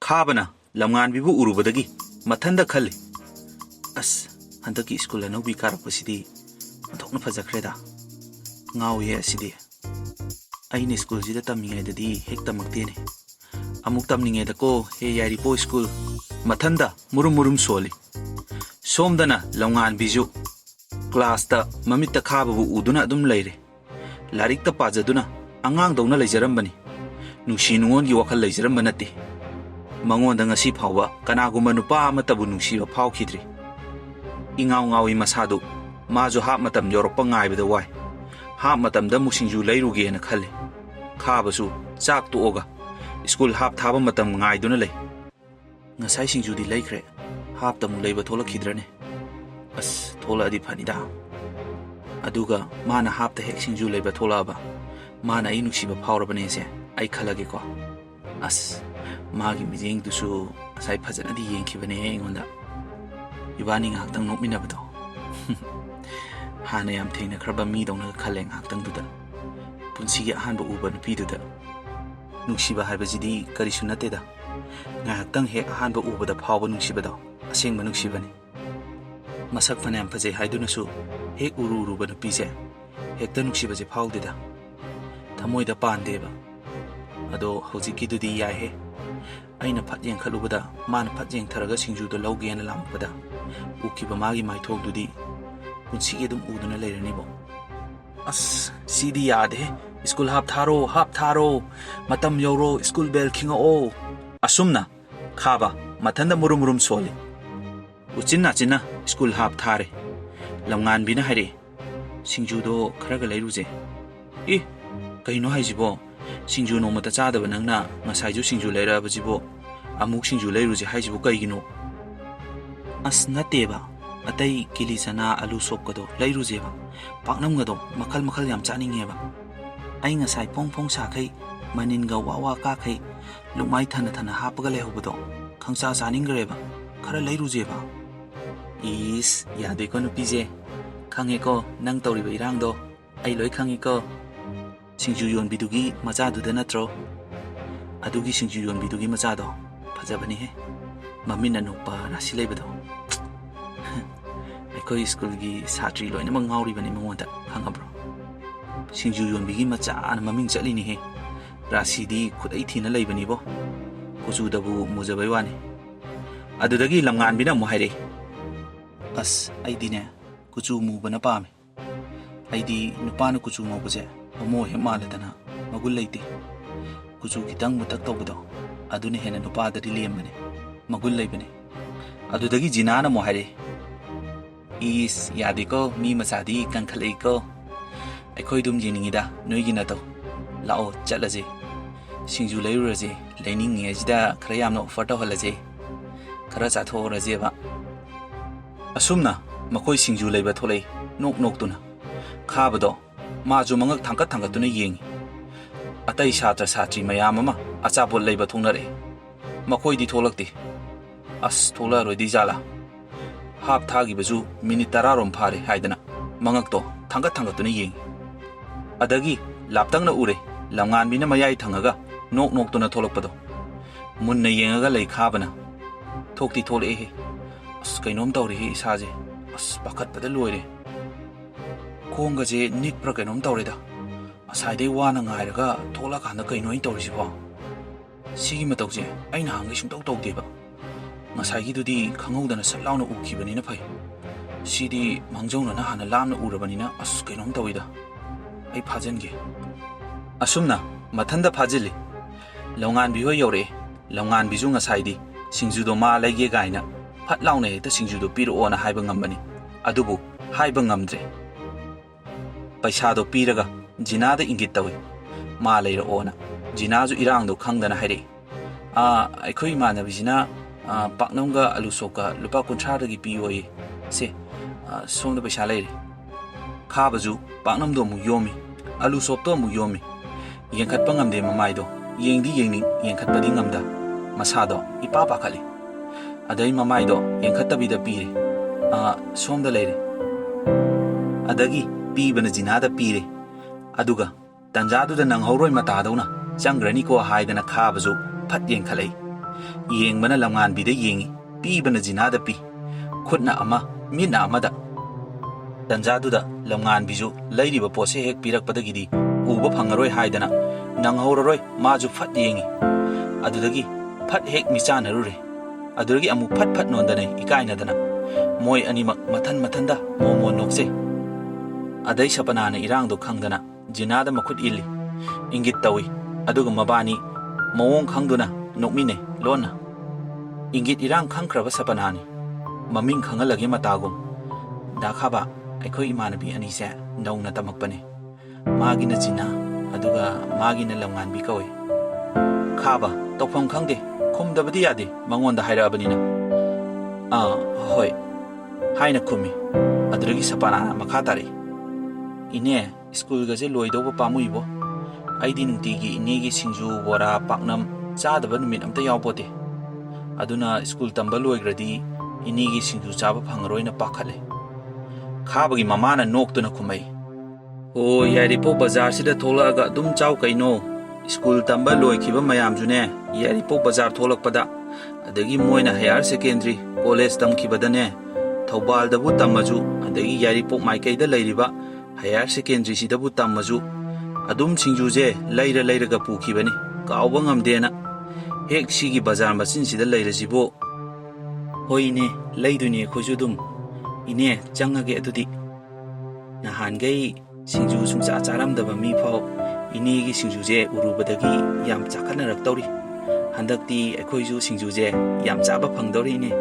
खाबना लमगानबीबु उरुबदगी मथंदा खल्ली अस हंदकी school अनौबी कारपसिदी मथोकना फजख्रेदा ngawe asidi aine school jida tamningai dadi hek tamakte ne amuk tamningai da ko he yari po school mathanda murum soli somdana longan biju class ta mamita khabu uduna dum leire larik ta pajaduna angang dawna leijarambani nungsi nungon gi wakhal leijaramba nate mangon da ngasi phawba kanaguma nupa amatabu nungsi ba phaw khidri ingaw ngawi masadu majo hap matam yorokpa ngai bida wai hap matam da muksingju leiruge na khalle khabasu chak tu oga school hap thaba matam ngai duna lei ngasai singju di leikre hap tamu leiba thola khidrane as thola adi phanida aduga mana hap ta hek singju leiba thola ba mana ai nuksi ba phawrabane se ai khalage ko as magi mijeng dusu sai phajana di yengkhibane ingonda ibani ngaktang nokmina bado hana yam theina khraba mi dongna khaleng ngaktang duda punsi gi ahan ba uba nupi duda nuksiba haibajidi karisu nate da ngaktang he ahan ba uba da phawba nuksiba da aseng ba nuksibani masak phanam phajai haiduna su he uru ba nupi je hekta nuksiba je phawde da thamoi da pande ba ado hojiki dudi yai he aina phatyeng khalubada man phatyeng tharaga singju do loge na lampada ukiba magi maithok dudi punsi ge dum uduna leirani bo as sidi yade school hap tharo matam yoro school bell khinga o asumna khaba mathanda murum soli uchinna china school hap thare lamngan bina haire singju do kharaga leiruje e kaino haijibo singju no mata chada banangna ngasai ju singju leira bajibo amuk singju leiruji haijibo kaigino as nateba atai kili sana alu sop kado leiruji ba paknam gado makal yam chaninge ba ai ngasai pong sa khai manin ga wawa ka khai lumai thana hapaga lehobado khangsa saning gre ba khara leiruji ba is yade ko nupi je khange ko nang tori ba irang do ai loi khangi ko singju yon bidugi macha du da natro adugi singju yon bidugi macha do phajabani he mamina nokpa rasi leibado ekoi school gi satri loina mangauri bani monda khangabro singju yon bigi macha an maming chali ni he rasi di khudai thina leibani bo kuju dabu mujabai wani adudagi lamngan bina mu haire as aidine kuju mu bana pame aidi nupana kuju mo buje omo he maladana magul leite kuju kitang mutak tawbado adune hena nupa da dilem bane magul leibane adudagi jinana mo haire is yadiko mi masadi kankhalei ko akhoi dum jiningida noigi na to lao chalaje singju leiruraje leining ngejida khara yamna offer to halaje khara cha thoraje ba asumna makoi singju leiba tholei nok tuna khabado maju mangak thangkat tuna yengi atai satra satri mayam ama achapol leiba thongnare makoi di tholakti as thola rodi jala hap thagi baju minute 10 rom phare haidana mangak to thangkat tuna yengi adagi laptang na ure lamngan bina mayai thangaga nok tuna tholakpado munna yengaga lei khabana thokti thole he as kainom tawri he isaje as pakhat pada loire khonga je nik pra kainom tawreda asai dei wana ngairaga thola kana kainoi tawrisi bo sigi matawje aina hangi sung taw deba ngasai gi dudi khangau na salawna ukibani na phai sidi mangjong na hana lamna urabani na as kainom tawida ai phajange asumna mathanda phajili longan bi hoi yore longan bi ju ngasai di singju do ma laige gaina phat laune ta singju do piro ona haiba ngambani adubu haiba ngamdre paisa do piraga jina da ingit tawi ma leira ona jina ju irang do khangdana haire aikhoi mana bijina paknamga alu soka lupa kunthra da gi pioi se somda paisa leire khabaju paknam do mu yomi alu sop to mu yomi yengkhat pangamde mamai do yengdi yengning yengkhat padi ngamda masa do ipa khali adai mamai do yengkhat tabi da pire somda leire adagi pibana jina da pire aduga tanjadu da nang horoi mata dauna changrani ko haidana khabaju phat yeng khalai Yengmana lamnganbida yengi, pibana jinada pi. Khutna ama, mina amada. Tanjaduda lamnganbiju lairiba pose hek pirakpadagidi uba phangaroi haidana nanghoraroi maju phat yengi. Adudagi phat hek michanarure. Adudagi amu phat nondane ikainadana. Moi animak mathan-mathanda momo nokse. Adai sapanana irangdo khangdana jinada makhut illi. Ingit tawi aduga mabani mawong khangduna nokmine lona. Ingit irang khangkraba sapanani. Maming khangalagi matagum. Dakhaba aikhoi imanabi anise nauna tamakpane. Magina jina aduga magina lamnganbi kawi. Khaba tokpham khangde khumdabadi yade mangonda hairabanina. Hoi. Haina khumi. Aduragi sapana makhatari. Ine school gaje loidoba pamuibo. Aidi nungtigi inegi singju bora paknam chadaba numit amta yawpote. Aduna school tamba loigradi inegi singju chaba phangaroina pakhale. Khabagi mamana noktuna khumai. O yaripo bazar sida tholaga dum chaw kaino. School tamba loikhiba mayamjune yaripo bazar tholakpada adagi moina higher secondary college tamkhibadane Thobal dabu tamaju adagi yaripok maikaida lairiba higher secondary sidabu tamaju adum singjuje lairaga pukhibani kawba ngamdena hek sigi bazar machin sida lairasibo hoine laiduni khojudum ine changage adudi nahangai singju sungcha charamdaba mi phau inegi singjuje urubadagi yam chakhanarak tawri handakti ekhoiju singjuje yam chaba phangdori ne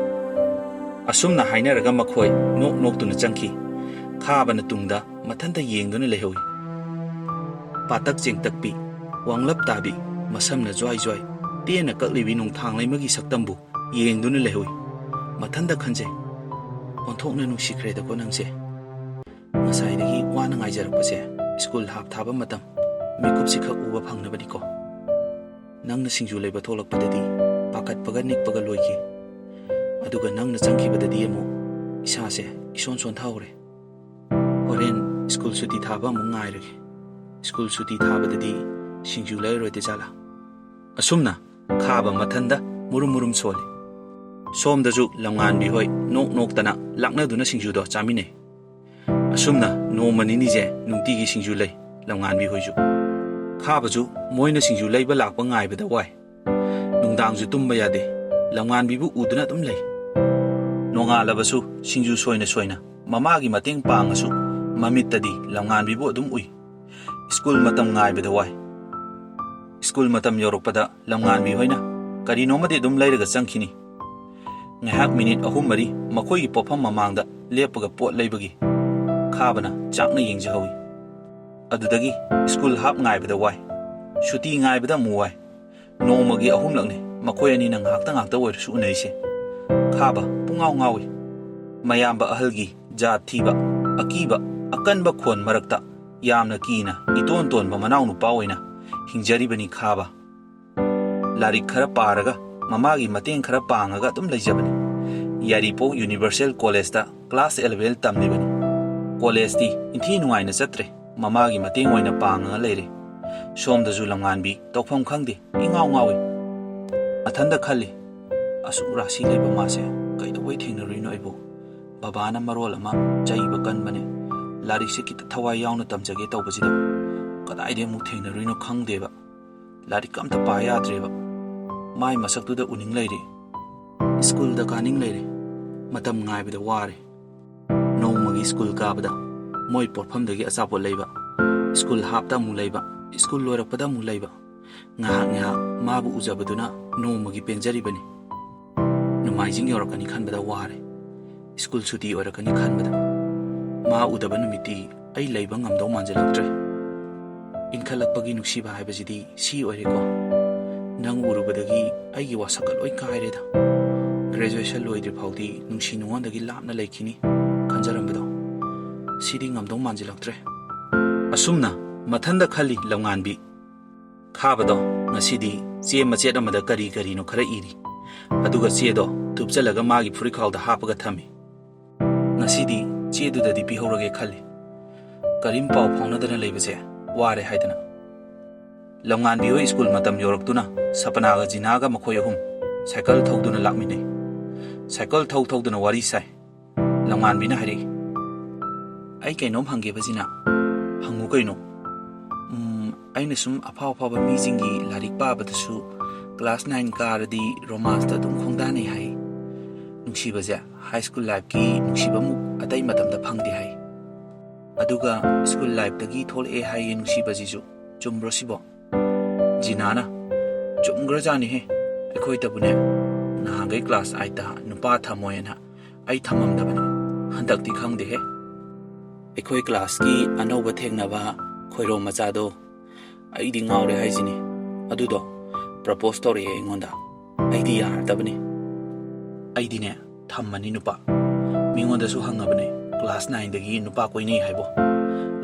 Asumna hainaraga makhoi nok tuna changki khabana tungda mathanda yengduna lehowi patak jengtakpi wanglap tabi masamna joi tena kaklibi nung thanglaimagi saktambu yengduna lehowi mathanda khanje onthokna nusikhreda ko nangse masaidagi wana ngaijarakpase school hap thaba matam mikupsi khak uba phangnabani ko nangna singju leiba tholakpadadi pakatpaga nikpaga loiki aduga nangna changkhibadadi amu isase ison thaure horen school suti thaba mu ngairage school suti thabadadi singju leiroide jala asumna khaba mathanda murum soli somdaju lamnganbi hoi nok tana lakna duna singju do chamine asumna no manini je nungtigi singju lei lamnganbi hoiju khabaju moina singju leiba lakpa ngaibada wai nungdangju tumba yade lamnganbi bu uduna dum lei Nongalabasu singju soina mamagi mateng pangasu mamittadi lamnganbi bu adum ui school matam ngaibada wai school matam yorokpada lamnganbi hoina karino made dum leiraga changkhini ngahak minute ahum mari makoi gi pofam mamangda lepaga pot leibagi khabana chakna yengjawi adudagi school hap ngaibada wai shuti ngaibada muwai nomagi ahum lakne makoi ani nang ngakta oirsu unaise khaba pungaw ngawi mayamba ahalgi jat thiba akiba akanba khon marakta yamna kina iton manaw nu paoina hingjari khaba larik khara paraga mamagi mateng khara pangaga tum leijabani Yaripo Universal College ta class 11 tamnibani college ti inthi nuaina chatre mamagi mateng oina panga leire somdaju lamnganbi tokpham khangde ingaw ngawi athanda khali asu rasi leba mase kaidawai thengnaruino aibo babana marol ama jaiba kanbane lari se kit thawai yauna tamjage tawbasida kadaide mu thengnaruino khangdeba lari kamta pa yadreba mai masaktuda uning leire school da kaning leire matam ngaibada ware nongmagi school kabada moi porphamdagi asapo leiba school hapta mu leiba school lorakpada mu leiba nga mabu ujabaduna nongmagi penjari bani numaijing yorakani khanbada ware school suti orakani khanbada ma udaba numiti ai leiba ngamdo manjalaktre inkhalakpagi nuksiba haibajidi si oireko nang urubadagi aigi wasaka loi kaireda graduation loidri phawdi nungsi nungondagi lapna leikini khanjarambado sidi ngamdo manjalaktre asumna mathanda khali lamnganbi khabado ngasidi che machet amada kari no khara iri aduga chedo tupchalaga magi furikhalda hapaga thami ngasidi chedudadi pihorage khali karim paw phawnadana leibase ware haidana lamnganbi hoi school matam yoraktuna sapanaga jinaga makhoi ahum cycle ꯊꯧꯗꯨꯅ ꯂꯥꯛꯃꯤꯟꯅꯩ cycle ꯊꯧꯗꯨꯅ ꯋꯥꯔꯤ ꯁꯥꯏ ꯂꯝꯉꯥꯟꯕꯤꯅ ꯍꯥꯏꯔꯛꯏ ꯑꯩ ꯀꯩꯅꯣꯝ ꯍꯪꯒꯦꯕꯁꯤꯅ ꯍꯪꯉꯨ ꯀꯩꯅꯣ ꯑꯩꯅ ꯁꯨꯝ ꯑꯐꯥꯎꯕ ꯃꯤꯁꯤꯡꯒꯤ ꯂꯥꯏꯔꯤꯛ ꯄꯥꯕꯗꯁꯨ ꯀ꯭ꯂꯥꯁ 9 ꯀꯥꯔꯗꯤ ꯔꯣꯃꯥꯟꯁꯇ ꯑꯗꯨꯝ ꯈꯣꯡꯗꯥꯅꯩ ꯍꯥꯏ ꯅꯨꯡꯁꯤꯕꯁꯦ ꯍꯥꯏ ꯁ꯭ꯀꯨꯜ ꯂꯥꯏꯐꯀꯤ ꯅꯨꯡꯁꯤꯕꯃꯨꯛ ꯑꯇꯩ ꯃꯇꯝꯗ ꯐꯪꯗꯦ ꯍꯥꯏ ꯑꯗꯨꯒ ꯁ꯭ꯀꯨꯜ ꯂꯥꯏꯐꯇꯒꯤ ꯊꯣꯛꯂꯛꯑꯦ ꯍꯥꯏꯌꯦ ꯅꯨꯡꯁꯤꯕꯁꯤꯁꯨ ꯆꯨꯝꯕ꯭ꯔꯣ ꯁꯤꯕꯣ ꯖꯤꯅꯥꯅ ꯆꯨꯝꯈ꯭ꯔꯖꯥꯠꯅꯤꯍꯦ ꯑꯩꯈꯣꯏꯗꯕꯨꯅꯦ ꯅꯍꯥꯟꯈꯩ ꯀ꯭ꯂꯥꯁ 8ꯇ ꯅꯨꯄꯥ ꯊꯝꯃꯣꯏꯅ ꯑꯩ ꯊꯝꯃꯝꯗꯕꯅꯦ ꯍꯟꯗꯛꯇꯤ ꯈꯪꯗꯦꯍꯦ ꯑꯩꯈꯣꯏ ꯀ꯭ꯂꯥꯁꯀꯤ ꯑꯅꯧꯕ ꯊꯦꯡꯅꯕ ꯈꯣꯏꯔꯣꯝ ꯃꯆꯥꯗꯣ ꯑꯩꯗꯤ ꯉꯥꯎꯔꯦ ꯍꯥꯏꯁꯤꯅꯤ ꯑꯗꯨꯗꯣ ꯄ꯭ꯔꯄꯣꯁ ꯇꯧꯔꯛꯑꯦ ꯑꯩꯉꯣꯟꯗ ꯑꯩꯗꯤ ꯌꯥꯔꯗꯕꯅꯤ ꯑꯩꯗꯤꯅꯦ ꯊꯝꯃꯅꯤ ꯅꯨꯄꯥ ꯃꯤꯉꯣꯟꯗꯁꯨ ꯍꯪꯉꯕꯅꯦ ꯀ꯭ꯂꯥꯁ 9ꯗꯒꯤ ꯅꯨꯄꯥ ꯀꯣꯏꯅꯩ ꯍꯥꯏꯕꯣ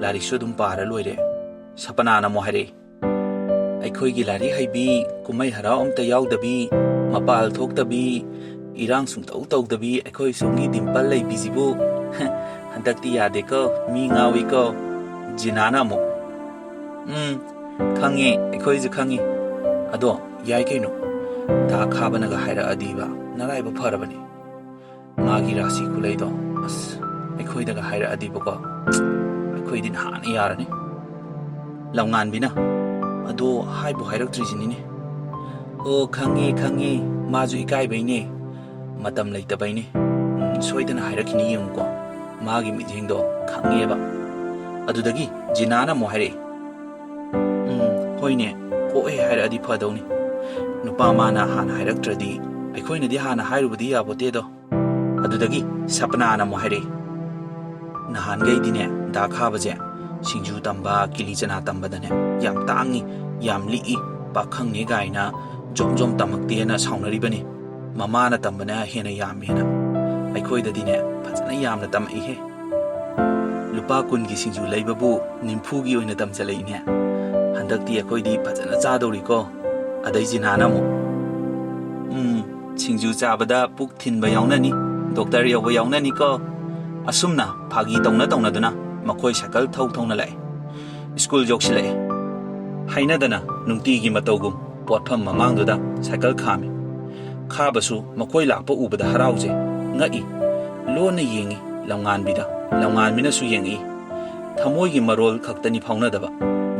ꯂꯥꯏꯔꯤꯛꯁꯨ ꯑꯗꯨꯝ ꯄꯥꯔ ꯂꯣꯏꯔꯦ ꯁꯄꯅꯥꯅ ꯑꯃꯨꯛ ꯍꯥꯏꯔꯛꯏ ꯑꯩꯈꯣꯏꯒꯤ ꯂꯥꯏꯔꯤꯛ ꯍꯩꯕꯤ ꯀꯨꯝꯍꯩ ꯍꯔꯥꯎ ꯑꯝꯇ ꯌꯥꯎꯗꯕꯤ ꯃꯄꯥꯜ ꯊꯣꯛꯇꯕꯤ ꯏꯔꯥꯡ ꯁꯨꯡꯇꯧ ꯇꯧꯗꯕꯤ ꯑꯩꯈꯣꯏ ꯁꯣꯝꯒꯤ ꯗꯤꯝꯄꯜ ꯂꯩꯕꯤꯁꯤꯕꯨ ꯍꯟꯗꯛꯇꯤ ꯌꯥꯗꯦꯀꯣ ꯃꯤ ꯉꯥꯎꯏꯀꯣ ꯖꯤꯅꯥꯅ ꯑꯃꯨꯛ ꯈꯪꯉꯤ ꯑꯩꯈꯣꯏꯁꯨ ꯈꯪꯉꯤ ꯑꯗꯣ ꯌꯥꯏ ꯀꯩꯅꯣ ꯊꯥ ꯈꯥꯕꯅꯒ ꯍꯥꯏꯔꯛꯑꯗꯤꯕ ꯅꯔꯥꯏꯕ ꯐꯔꯕꯅꯤ ꯃꯥꯒꯤ ꯔꯥꯁꯤ ꯈꯨꯂꯩꯗꯣ ꯑꯁ ꯑꯩꯈꯣꯏꯗꯒ ꯍꯥꯏꯔꯛꯑꯗꯤꯕꯀꯣ ꯑꯩꯈꯣꯏꯗꯤ ꯅꯍꯥꯟꯅ ꯌꯥꯔꯅꯤ ꯂꯝꯉꯥꯟꯕꯤꯅ ꯑꯗꯣ ꯍꯥꯏꯕꯨ ꯍꯥꯏꯔꯛꯇ꯭ꯔꯤꯁꯤꯅꯤꯅꯦ ꯑꯣ ꯈꯪꯉꯤ ꯃꯥꯁꯨ ꯏꯀꯥꯏꯕꯩꯅꯦ ꯃꯇꯝ ꯂꯩꯇꯕꯩꯅꯦ ꯁꯣꯏꯗꯅ ꯍꯥꯏꯔꯛꯈꯤꯅꯤ ꯌꯦꯡꯉꯨꯀꯣ ꯃꯥꯒꯤ ꯃꯤꯠꯌꯦꯡꯗꯣ ꯈꯪꯉꯦꯕ ꯑꯗꯨꯗꯒꯤ ꯖꯤꯅꯥꯅ ꯑꯃꯨꯛ ꯍꯥꯏꯔꯛꯏ ꯍꯣꯏꯅꯦ ꯀꯣꯛꯑꯦ ꯍꯥꯏꯔꯛꯑꯗꯤ ꯐꯗꯧꯅꯤ ꯅꯨꯄꯥ ꯃꯥꯅ ꯍꯥꯟꯅ ꯍꯥꯏꯔꯛꯇ꯭ꯔꯗꯤ ꯑꯩꯈꯣꯏꯅꯗꯤ ꯍꯥꯟꯅ ꯍꯥꯏꯔꯨꯕꯗꯤ ꯌꯥꯕꯣꯇꯦꯗꯣ ꯑꯗꯨꯗꯒꯤ ꯁꯄꯅꯥꯅ ꯑꯃꯨꯛ ꯍꯥꯏꯔꯛꯏ ꯅꯍꯥꯟꯈꯩꯗꯤꯅꯦ ꯗꯥ ꯈꯥꯕꯁꯦ ꯁꯤꯡꯖꯨ ꯇꯝꯕ ꯀꯤꯂꯤ ꯆꯅꯥ ꯇꯝꯕꯗꯅꯦ ꯌꯥꯝ ꯇꯥꯡꯉꯤ ꯌꯥꯝ ꯂꯤꯛꯏ ꯄꯥꯈꯪꯅꯦ ꯒꯥꯏꯅ ꯖꯣꯝ ꯇꯝꯃꯛꯇꯦꯅ ꯁꯥꯎꯅꯔꯤꯕꯅꯤ ꯃꯃꯥꯅ ꯇꯝꯕꯅ ꯍꯦꯟꯅ ꯌꯥꯝꯃꯦꯅ ꯑꯩꯈꯣꯏꯗꯗꯤꯅꯦ ꯐꯖꯅ ꯌꯥꯝꯅ ꯇꯝꯃꯛꯏꯍꯦ ꯂꯨꯄꯥ 10ꯒꯤ ꯁꯤꯡꯖු ꯂꯩꯕꯕꯨ 90ꯒꯤ ꯑꯣꯏꯅ ꯇꯝꯖꯜꯂꯛꯏꯅꯦ ꯍꯟꯗꯛꯇꯤ ꯑꯩꯈꯣꯏꯗꯤ ꯐꯖꯅ ꯆꯥꯗꯧꯔꯤꯀꯣ ꯑꯗꯩ ꯖꯤꯅꯥꯅ ꯑꯃꯨꯛ ꯁꯤꯡꯖꯨ ꯆꯥꯕꯗ ꯄꯨꯛ ꯊꯤꯟꯕ ꯌꯥꯎꯅꯅꯤ ꯗꯣꯛꯇꯔ ꯌꯧꯕ ꯌꯥꯎꯅꯅꯤꯀꯣ ꯑꯁꯨꯝꯅ ꯐꯥꯒꯤ ꯇꯧꯅꯗꯨꯅ ꯃꯈꯣꯏ ꯁꯥꯏꯀꯜ ꯊꯧꯅ ꯂꯥꯛꯑꯦ ꯁ꯭ꯀꯨꯜ ꯌꯧꯁꯤꯜꯂꯛꯑꯦ ꯍꯩꯅꯗꯅ ꯅꯨꯡꯇꯤꯒꯤ ꯃꯇꯧꯒꯨꯝ ꯄꯣꯠꯐꯝ ꯃꯃꯥꯡꯗꯨꯗ ꯁꯥꯏꯀꯜ ꯈꯥꯝꯃꯤ ꯈꯥꯕꯁꯨ ꯃꯈꯣꯏ ꯂꯥꯛꯄ ꯎꯕꯗ ꯍꯔꯥꯎꯖꯩ ꯉꯛꯏ ꯂꯣꯟꯅ ꯌꯦꯡꯉꯤ ꯂꯝꯉꯥꯟꯕꯤꯗ ꯂꯝꯉꯥꯟꯕꯤꯅꯁꯨ ꯌꯦꯡꯉꯛꯏ ꯊꯃꯣꯏꯒꯤ ꯃꯔꯣꯜ ꯈꯛꯇꯅꯤ ꯐꯥꯎꯅꯗꯕ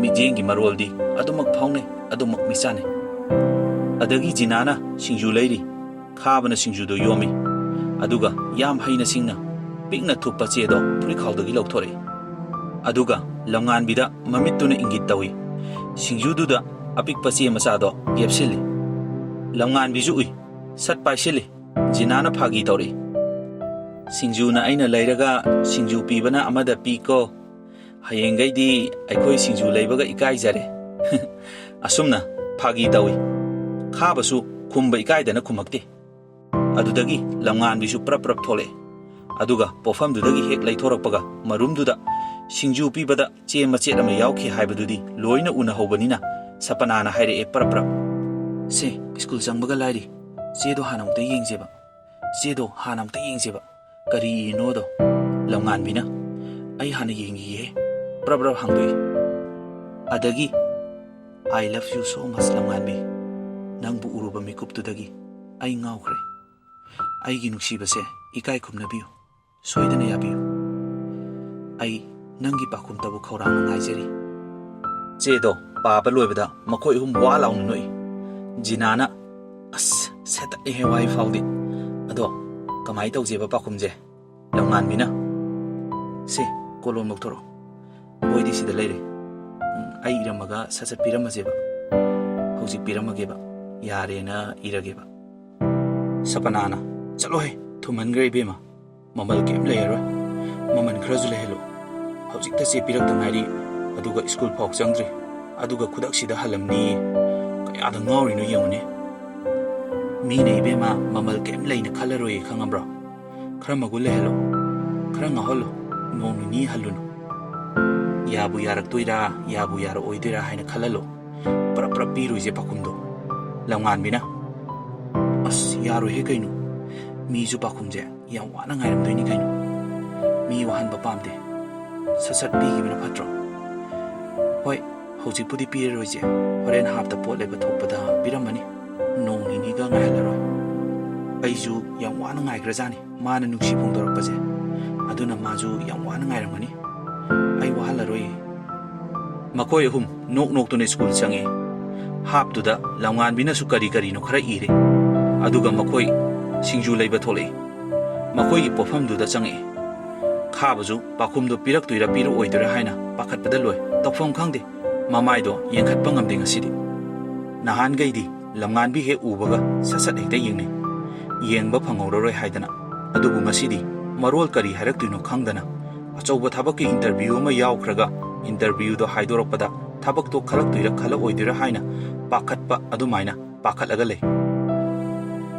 ꯃꯤꯠꯌꯦꯡꯒꯤ ꯃꯔꯣꯜꯗꯤ ꯑꯗꯨꯃꯛ ꯐꯥꯎꯅꯩ ꯑꯗꯨꯃꯛ ꯃꯤꯆꯥꯟꯅꯩ ꯑꯗꯒꯤ ꯖꯤꯅꯥꯅ ꯁꯤꯡꯖꯨ ꯂꯩꯔꯤ ꯈꯥꯕꯅ ꯁꯤꯡꯖꯨꯗꯣ ꯌꯣꯝꯃꯤ ꯑꯗꯨꯒ ꯌꯥꯝ ꯍꯩꯅ ꯁꯤꯡꯅ ꯄꯤꯛꯅ ꯊꯨꯞꯄ ꯆꯦꯗꯣ ꯐꯨꯔꯤꯠꯈꯥꯎꯗꯒꯤ ꯂꯧꯊꯣꯔꯛꯏ ꯑꯗꯨꯒ ꯂꯝꯉꯥꯟꯕꯤꯗ ꯃꯃꯤꯠꯇꯨꯅ ꯏꯪꯒꯤꯠ ꯇꯧꯏ ꯁꯤꯡꯖꯨꯗꯨꯗ ꯑꯄꯤꯛꯄ ꯆꯦ ꯃꯆꯥꯗꯣ ꯌꯦꯞꯁꯤꯜꯂꯤ ꯂꯝꯉꯥꯟꯕꯤꯁꯨ ꯎꯏ ꯁꯠ ꯄꯥꯏꯁꯤꯜꯂꯤ ꯖꯤꯅꯥꯅ ꯐꯥꯒꯤ ꯇꯧꯔꯛꯏ ꯁꯤꯡꯖꯨꯅ ꯑꯩꯅ ꯂꯩꯔꯒ ꯁꯤꯡꯖු ꯄꯤꯕꯅ ꯑꯃꯗ ꯄꯤꯀꯣ ꯍꯌꯦꯡꯒꯩꯗꯤ ꯑꯩꯈꯣꯏ ꯁꯤꯡꯖු ꯂꯩꯕꯒ ꯏꯀꯥꯏꯖꯔꯦ ꯑꯁꯨꯝꯅ ꯐꯥꯒꯤ ꯇꯧꯏ ꯈꯥꯕꯁꯨ ꯈꯨꯝꯕ ꯏꯀꯥꯏꯗꯅ ꯈꯨꯝꯃꯛꯇꯦ ꯑꯗꯨꯗꯒꯤ ꯂꯝꯉꯥꯟꯕꯤꯁꯨ ꯄ꯭ꯔꯞ ꯊꯣꯛꯂꯛꯑꯦ ꯑꯗꯨꯒ ꯄꯣꯠꯐꯝꯗꯨꯗꯒꯤ ꯍꯦꯛ ꯂꯩꯊꯣꯔꯛꯄꯒ ꯃꯔꯨꯝꯗꯨꯗ ꯁꯤꯡꯖු ꯄꯤꯕꯗ ꯆꯦ ꯃꯆꯦꯠ ꯑꯃ ꯌꯥꯎꯈꯤ ꯍꯥꯏꯕꯗꯨꯗꯤ ꯂꯣꯏꯅ ꯎꯅꯍꯧꯕꯅꯤꯅ ꯁꯄꯅꯥꯅ ꯍꯥꯏꯔꯛꯑꯦ ꯄ꯭ꯔꯞ ꯁꯦ ꯁ꯭ꯀꯨꯜ ꯆꯪꯕꯒ ꯂꯥꯏꯔꯤ ꯆꯦꯗꯣ ꯍꯥꯟꯅ ꯑꯃꯨꯛꯇ ꯌꯦꯡꯁꯦꯕ ꯀꯔꯤ ꯏꯅꯣꯗꯣ ꯂꯝꯉꯥꯟꯕꯤꯅ ꯑꯩ ꯍꯥꯟꯅ ꯌꯦꯡꯈꯤꯒꯦ ꯄ꯭ꯔꯞ ꯍꯥꯡꯗꯣꯛꯏ ꯑꯗꯒꯤ I love you so much ꯂꯝꯉꯥꯟꯕꯤ ꯅꯪꯕꯨ ꯎꯔꯨꯕ ꯃꯤꯀꯨꯞꯇꯨꯗꯒꯤ ꯑꯩ ꯉꯥꯎꯈ꯭ꯔꯦ ꯑꯩꯒꯤ ꯅꯨꯡꯁꯤꯕꯁꯦ ꯏꯀꯥꯏ ꯈꯨꯝꯅꯕꯤꯌꯨ ꯁꯣꯏꯗꯅ ꯌꯥꯕꯤꯌꯨ ꯑꯩ ꯅꯪꯒꯤ ꯄꯥꯎꯈꯨꯝꯇꯕꯨ ꯈꯧꯔꯥꯡꯅ ꯉꯥꯏꯖꯔꯤ ꯆꯦꯗꯣ ꯄꯥꯕ ꯂꯣꯏꯕꯗ ꯃꯈꯣꯏ ꯑꯍꯨꯝ ꯋꯥ ꯂꯥꯎꯅ ꯅꯣꯛꯏ ꯖꯤꯅꯥꯅ ꯑꯁ ꯁꯦꯠꯇꯠꯂꯤꯍꯦ ꯋꯥꯍꯩ ꯐꯥꯎꯗꯤ ꯑꯗꯣ ꯀꯃꯥꯏ ꯇꯧꯖꯦꯕ ꯄꯥꯎꯈꯨꯝꯁꯦ ꯂꯝꯉꯥꯟꯕꯤꯅ ꯁꯦ ꯀꯣꯂꯣꯝ ꯂꯧꯊꯣꯔꯛꯑꯣ ꯕꯣꯏꯗꯤ ꯁꯤꯗ ꯂꯩꯔꯦ ꯑꯩ ꯏꯔꯝꯃꯒ ꯁꯠ ꯄꯤꯔꯝꯃꯁꯦꯕ ꯍꯧꯖꯤꯛ ꯄꯤꯔꯝꯃꯒꯦꯕ ꯌꯥꯔꯦꯅ ꯏꯔꯒꯦꯕ ꯁꯄꯅꯥꯅ ꯆꯠꯂꯣꯍꯦ ꯊꯨꯝꯍꯟꯈ꯭ꯔꯦ ꯏꯕꯦꯝꯃ ꯃꯃꯜ ꯀꯩꯝ ꯂꯩꯔꯔꯣꯏ ꯃꯃꯜ ꯈꯔꯁꯨ ꯂꯩꯍꯜꯂꯨ ꯍꯧꯖꯤꯛꯇ ꯆꯦ ꯄꯤꯔꯛꯇ ꯉꯥꯏꯔꯤ ꯑꯗꯨꯒ ꯁ꯭ꯀꯨꯜ ꯐꯥꯎ ꯆꯪꯗ꯭ꯔꯤ ꯑꯗꯨꯒ ꯈꯨꯗꯛꯁꯤꯗ ꯍꯜꯂꯝꯅꯤꯌꯦ ꯀꯌꯥꯗ ꯉꯥꯎꯔꯤꯅꯣ ꯌꯦꯡꯉꯨꯅꯦ ꯃꯤꯅ ꯏꯕꯦꯝꯃ ꯃꯃꯜ ꯀꯩꯝ ꯂꯩꯅ ꯈꯜꯂꯔꯣꯏꯌꯦ ꯈꯪꯉꯕ꯭ꯔꯣ ꯈꯔ ꯃꯒꯨꯟ ꯂꯩꯍꯜꯂꯨ ꯈꯔ ꯉꯥꯎꯍꯜꯂꯨ ꯅꯣꯡ ꯅꯤꯅꯤ ꯍꯜꯂꯨꯅꯨ ꯌꯥꯕꯨ ꯌꯥꯔꯛꯇꯣꯏꯔꯥ ꯌꯥꯕꯨ ꯌꯥꯔꯛꯑꯣꯏꯗꯣꯏꯔꯥ ꯍꯥꯏꯅ ꯈꯜꯍꯜꯂꯨ ꯄ꯭ꯔꯞ ꯄꯤꯔꯨꯏꯁꯦ ꯄꯥꯎꯈꯨꯝꯗꯣ ꯂꯝꯉꯥꯟꯕꯤꯅ ꯑꯁ ꯌꯥꯔꯣꯏꯍꯦ ꯀꯩꯅꯣ ꯃꯤꯁꯨ ꯄꯥꯎꯈꯨꯝꯁꯦ ꯌꯥꯝ ꯋꯥꯅ ꯉꯥꯏꯔꯝꯗꯣꯏꯅꯤ ꯀꯩꯅꯣ ꯃꯤ ꯋꯥꯍꯟꯕ ꯄꯥꯝꯗꯦ ꯁꯠ ꯄꯤꯈꯤꯕꯅ ꯐꯠꯇ꯭ꯔꯣ ꯍꯣꯏ ꯍꯧꯖꯤꯛꯄꯨꯗꯤ ꯄꯤꯔꯔꯣꯏꯁꯦ ꯍꯣꯔꯦꯟ ꯍꯥꯞꯇ ꯄꯣꯠ ꯂꯩꯕ ꯊꯣꯛꯄꯗ ꯄꯤꯔꯝꯃꯅꯤ nong nini da ngai laro ai ju yang wana ngai grajani mana nuksi phongdorok paje aduna maju yang wana ngai ramani ai wa halaroi makoi hum nok nok tune school change hap tu da langan bina su kari kari no khara ire aduga makoi singju leiba thole makoi gi pofam du da change khabaju pakhum do pirak tuira piru oidura haina pakhat pada loi tokfom khangde mamai do yengkhat pangam de ngasidi nahan gaidi lamngan bi he ubaga sasat hekta yengni yengba phangoroi haidana adubu ngasidi marol kari harak tuino khangdana achauba thabak ki interview ma yaukhranga interview do haidorakpada thabak to khalak tuira khala oidira haina pakhatpa adumaina pakhalaga lei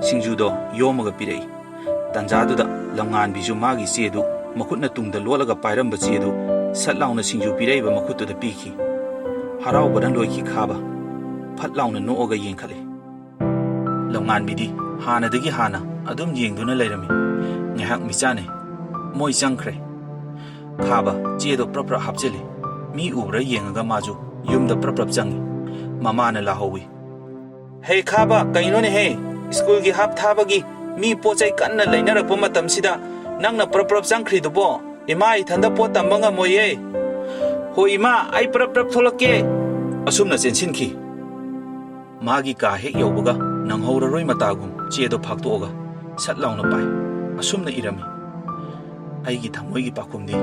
singju do yomaga pirei tanja du da lamngan biju magi chedu makutna tungda lolaga pairamba chedu satlauna singju pirei ba makutu da piki harau badan loiki khaba phatlauna nooga yengkhale lamngan bidi hana dagi hana adum yengduna leirami ngahak michane moi changkhre khaba chedo prapra hapcheli mi ubra yengaga maju yumda prapra changi mamana lahowi hey khaba kaino ne he school gi hap thabagi mi pochai kanna leinarakpa matamsida nangna prapra changkhri dubo ima ithanda po tambanga moye ho ima ai prapra tholakke asumna chensinki magi ka he yobuga nanghoraroi matagum chedo phaktoga satlauna pai asumna irami aigi thamoi gi pakhumdi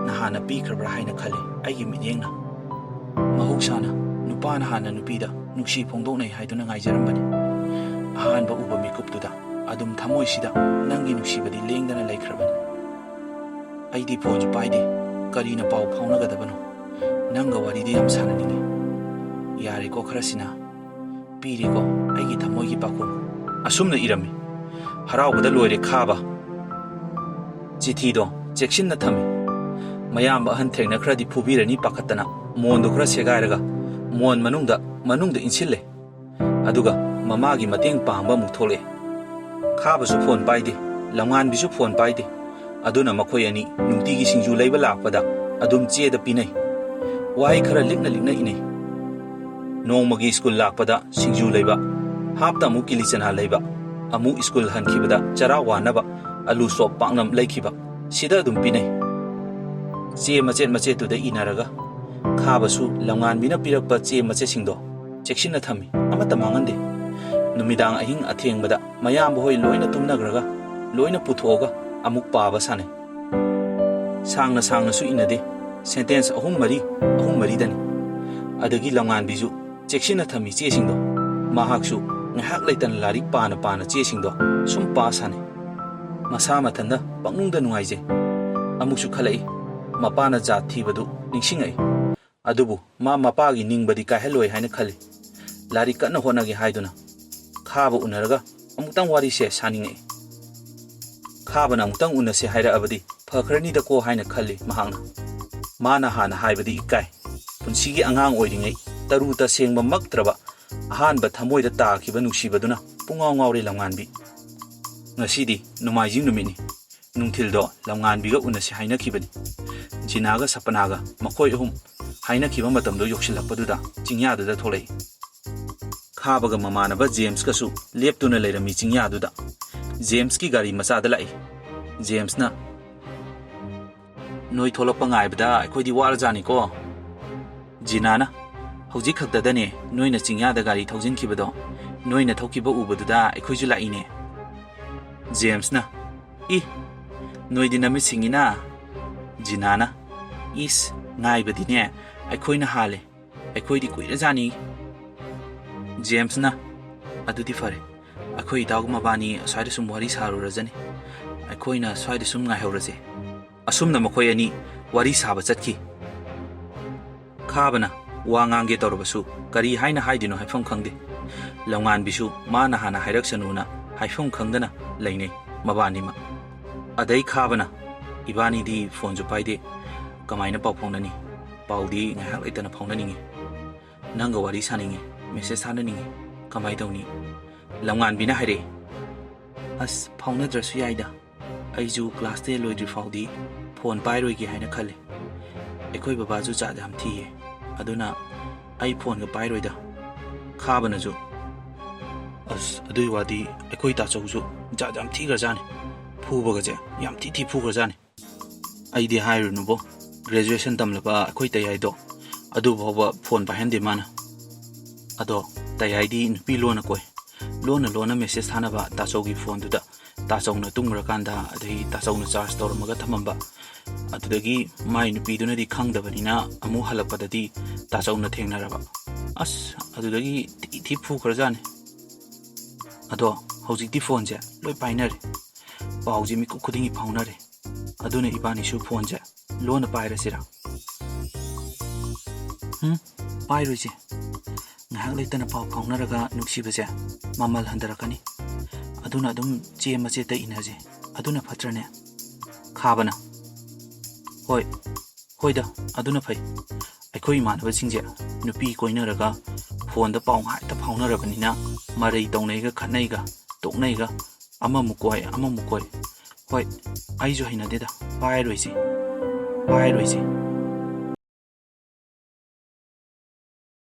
nahana pi khabra haina khale aigi minyengna mahuksana nupana hana nupida nuksi phongdoknai haiduna ngaijarambani ahanba uba mikuptuda adum thamoi sida nangi nuksibadi lengdana laikhrabani aidi phone paide karina pau phaunagadabano nanga waridi yam sananingi yare ko kharasina piri ko aigi thamoi gi pakhum asumna irami harawbada loire khaba chithi do chekshin na thami mayam ahan thengna khradi phubirani pakhatana mon do khra segairaga mon manungda insille aduga mamagi mateng pangba mu thole khaba su phone paide langan bisu phone paide aduna makhoi ani nungti gi singju leiba lakpada adum che da pinai wai khara likna inai nongmagi school lakpada singju leiba hapta mu kilichana leiba amu school hankhibada chara wanaba alu sop pangnam laikhiba sida dum pinai che machet tu da inaraga khabasu langan bina pirakpa che mache singdo cheksinna thami amata mangande numidang ahing athengbada mayam hoi loina tumnagraga loina puthoga amuk paba sane sangna su inade sentence ahum mari dani adagi langan biju cheksinna thami che singdo mahaksu ngahak leitan larik pana che singdo sum pa sane masa mathanda pangnungda nungaije amuksu khalai mapana ja thibadu ningsingai adubu mapagi ningbadi ka heloi haina khali lari kanna honagi haiduna khaba unaraga amutang wari se saningai khaba na amutang unase haira abadi phakhrani da ko haina khali mahangna mana hana haibadi ikai punsigi angang oiringai taru ta sengba maktraba ahanba thamoida takiba nuksibaduna pungaw ngawre langanbi ngasidi numaijing numini nungthildo langanbiga unase haina khibani jinaga sapanaga makoi hum haina khiba matamdo yoksilakpaduda chingyaduda tholei khabaga mamanaba James kasu leptuna leirami chingyaduda James ki gari machada lai James na noi tholakpa ngaibada akhodi warjani ko jinana hojik khakdadane noina chingyada gari thaujin khibado noina thokiba ubaduda akhoiju laine James na I noi dinami singina jinana is ngaibadine akhoina hale akhoidi kuira jani James na adudi fare akhoi dagma bani asai sum wari saru rajani akhoina asai sum ngai hawraje asumna makhoi ani wari saba chatki khabana wangange torbasu kari haina haidino haifam khangde langan bisu mana hana hairak sanuna haifam khangdana lainei mabanima adai khabana ibani di phone ju paide kamaina pau phonani paudi ngahak itana phonani nanga wari saningi message sanani kamai tawni langan bina haire as phone drasu yaida aiju class te loidri faudi phone pairoi gi haina khale ekoi baba ju cha jam thiye aduna ai phone ga pairoida khabana ju ꯑꯁ ꯑꯗꯨꯏ ꯋꯥꯗꯤ ꯑꯩꯈꯣꯏ ꯇꯥꯆꯧꯁꯨ ꯖꯥꯠ ꯌꯥꯝ ꯊꯤꯈ꯭ꯔꯖꯥꯠꯅꯤ ꯐꯨꯕꯒꯁꯦ ꯌꯥꯝ ꯊꯤ ꯐꯨꯈ꯭ꯔꯖꯥꯠꯅꯤ ꯑꯩꯗꯤ ꯍꯥꯏꯔꯨꯅꯨꯕꯣ graduation ꯇꯝꯂꯕ ꯑꯩꯈꯣꯏ ꯇꯌꯥꯏꯗꯣ ꯑꯗꯨꯐꯥꯎꯕ ꯐꯣꯟ ꯄꯥꯏꯍꯟꯗꯦ ꯃꯥꯅ ꯑꯗꯣ ꯇꯌꯥꯏꯗꯤ ꯅꯨꯄꯤ ꯂꯣꯟꯅ ꯀꯣꯏ ꯂꯣꯟꯅ ꯃꯦꯁꯦꯖ ꯊꯥꯅꯕ ꯇꯥꯆꯧꯒꯤ ꯐꯣꯟꯗꯨꯗ ꯇꯥꯆꯧꯅ ꯇꯨꯝꯈ꯭ꯔꯀꯥꯟꯗ ꯑꯗꯒꯤ ꯇꯥꯆꯧꯅ ꯆꯥꯔꯖ ꯇꯧꯔꯝꯃꯒ ꯊꯝꯃꯝꯕ ꯑꯗꯨꯗꯒꯤ ꯃꯥꯏ ꯅꯨꯄꯤꯗꯨꯅꯗꯤ ꯈꯪꯗꯕꯅꯤꯅ ꯑꯃꯨꯛ ꯍꯜꯂꯛꯄꯗꯗꯤ ꯇꯥꯆꯧꯅ ꯊꯦꯡꯅꯔꯕ ꯑꯁ ꯑꯗꯨꯗꯒꯤ ꯊꯤ ꯐꯨꯈ꯭ꯔꯖꯥꯠꯅꯤ ꯑꯗꯣ ꯍꯧꯖꯤꯛꯇꯤ ꯐꯣꯟꯁꯦ ꯂꯣꯏ ꯄꯥꯏꯅꯔꯦ ꯄꯥꯎꯁꯦ ꯃꯤꯀꯨꯞ ꯈꯨꯗꯤꯡꯒꯤ ꯐꯥꯎꯅꯔꯦ ꯑꯗꯨꯅ ꯏꯕꯥꯅꯤꯁꯨ ꯐꯣꯟꯁꯦ ꯂꯣꯟꯅ ꯄꯥꯏꯔꯁꯤꯔ ꯄꯥꯏꯔꯣꯏꯁꯦ ꯉꯥꯏꯍꯥꯛ ꯂꯩꯇꯅ ꯄꯥꯎ ꯐꯥꯎꯅꯔꯒ ꯅꯨꯡꯁꯤꯕꯁꯦ ꯃꯃꯜ ꯍꯟꯊꯔꯛꯀꯅꯤ ꯑꯗꯨꯅ ꯑꯗꯨꯝ ꯆꯦ ꯃꯆꯦꯠꯇ ꯏꯟꯅꯁꯦ ꯑꯗꯨꯅ ꯐꯠꯇ꯭ꯔꯅꯦ ꯈꯥꯕꯅ ꯍꯣꯏꯗ ꯑꯗꯨꯅ ꯐꯩ ꯑꯩꯈꯣꯏ ꯏꯃꯥꯟꯅꯕꯁꯤꯡꯁꯦ ꯅꯨꯄꯤ ꯀꯣꯏꯅꯔꯒ ꯐꯣꯟꯗ ꯄꯥꯎ ꯉꯥꯏꯇ ꯐꯥꯎꯅꯔꯕꯅꯤꯅ ꯃꯔꯩ ꯇꯧꯅꯩꯒ ꯈꯠꯅꯩꯒ ꯇꯣꯛꯅꯩꯒ ꯑꯃꯃꯨꯛ ꯀꯣꯏ ꯍꯣꯏ ꯑꯩꯁꯨ ꯍꯩꯅꯗꯦꯗ ꯄꯥꯏꯔꯣꯏꯁꯤ